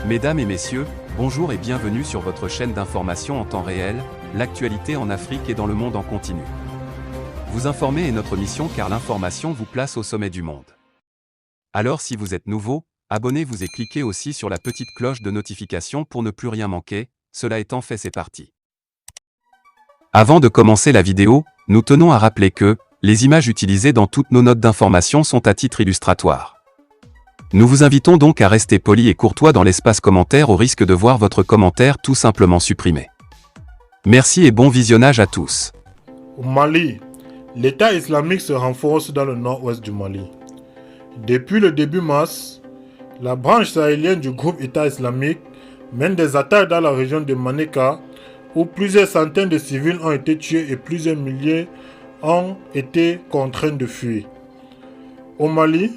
Mesdames et messieurs, bonjour et bienvenue sur votre chaîne d'information en temps réel, l'actualité en Afrique et dans le monde en continu. Vous informer est notre mission car l'information vous place au sommet du monde. Alors si vous êtes nouveau, abonnez-vous et cliquez aussi sur la petite cloche de notification pour ne plus rien manquer, cela étant fait c'est parti. Avant de commencer la vidéo, nous tenons à rappeler que, les images utilisées dans toutes nos notes d'information sont à titre illustratoire. Nous vous invitons donc à rester poli et courtois dans l'espace commentaire au risque de voir votre commentaire tout simplement supprimé. Merci et bon visionnage à tous. Au Mali, l'État islamique se renforce dans le nord-ouest du Mali. Depuis le début mars, la branche sahélienne du groupe État islamique mène des attaques dans la région de Manéka où plusieurs centaines de civils ont été tués et plusieurs milliers ont été contraints de fuir. Au Mali,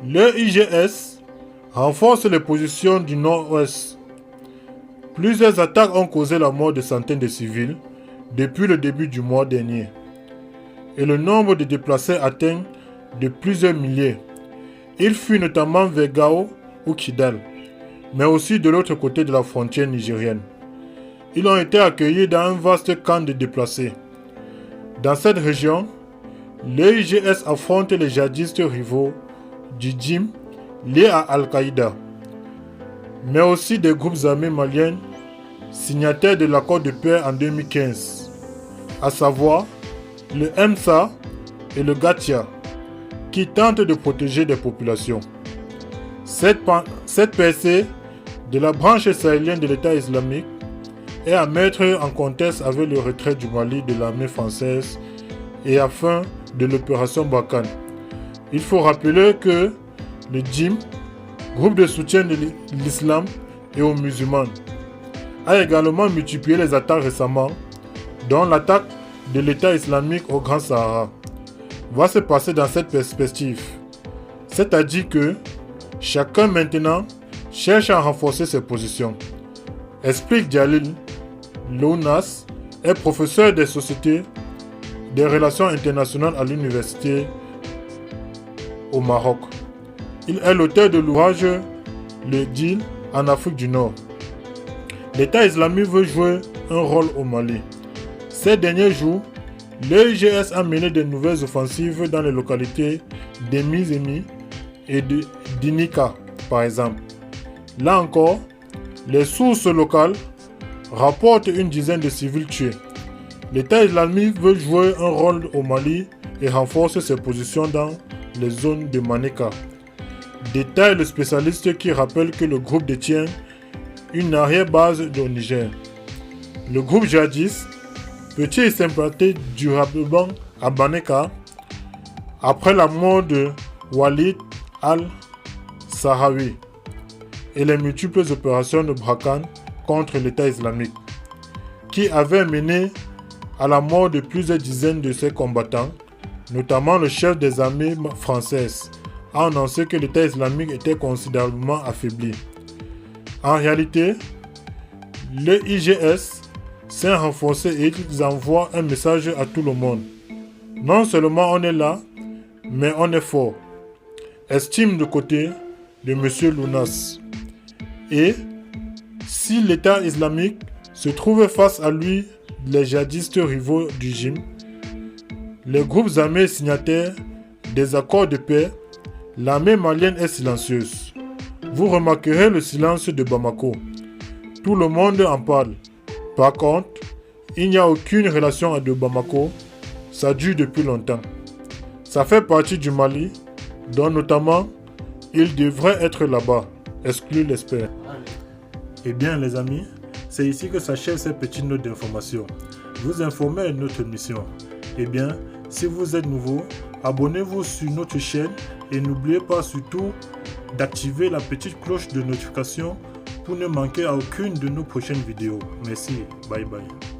le IGS renforce les positions du nord-ouest. Plusieurs attaques ont causé la mort de centaines de civils depuis le début du mois dernier. Et le nombre de déplacés atteint de plusieurs milliers. Ils fuient notamment vers Gao ou Kidal, mais aussi de l'autre côté de la frontière nigérienne. Ils ont été accueillis dans un vaste camp de déplacés. Dans cette région, le IGS affronte les djihadistes rivaux du Djim liés à Al-Qaïda, mais aussi des groupes armés maliens signataires de l'accord de paix en 2015, à savoir le MSA et le Gatia, qui tentent de protéger des populations. Cette percée de la branche sahélienne de l'État islamique est à mettre en contexte avec le retrait du Mali de l'armée française et à la fin de l'opération Barkhane. Il faut rappeler que le Djim, groupe de soutien de l'islam et aux musulmans, a également multiplié les attaques récemment, dont l'attaque de l'État islamique au Grand Sahara. Va se passer dans cette perspective, c'est-à-dire que chacun maintenant cherche à renforcer ses positions. Explique Jalil Lounas, est professeur des sociétés des relations internationales à l'université au Maroc. Il est l'auteur de l'ouvrage Le Deal en Afrique du Nord. L'État islamique veut jouer un rôle au Mali. Ces derniers jours, l'IGS a mené de nouvelles offensives dans les localités d'Emizemi et de Dinika, par exemple. Là encore, les sources locales rapportent une dizaine de civils tués. L'État islamique veut jouer un rôle au Mali et renforce ses positions dans les zones de Manéka. Détaille le spécialiste qui rappelle que le groupe détient une arrière-base au Niger. Le groupe djihadiste peut-il s'implanter durablement à Manéka après la mort de Walid al-Sahraoui et les multiples opérations de Barkhane contre l'État islamique, qui avait mené à la mort de plusieurs dizaines de ses combattants, notamment le chef des armées françaises, a annoncé que l'État islamique était considérablement affaibli. En réalité, le IGS s'est renforcé et ils envoient un message à tout le monde. Non seulement on est là, mais on est fort. Estime de côté de M. Lounas. Et si l'État islamique se trouve face à lui les djihadistes rivaux du Djim, les groupes armés signataires des accords de paix, l'armée malienne est silencieuse. Vous remarquerez le silence de Bamako. Tout le monde en parle. Par contre, il n'y a aucune relation de Bamako. Ça dure depuis longtemps. Ça fait partie du Mali, dont notamment, il devrait être là-bas, exclut l'expert. Eh bien les amis, c'est ici que s'achève cette petite note d'information. Vous informer est notre mission. Eh bien, si vous êtes nouveau, abonnez-vous sur notre chaîne et n'oubliez pas surtout d'activer la petite cloche de notification pour ne manquer à aucune de nos prochaines vidéos. Merci, bye bye.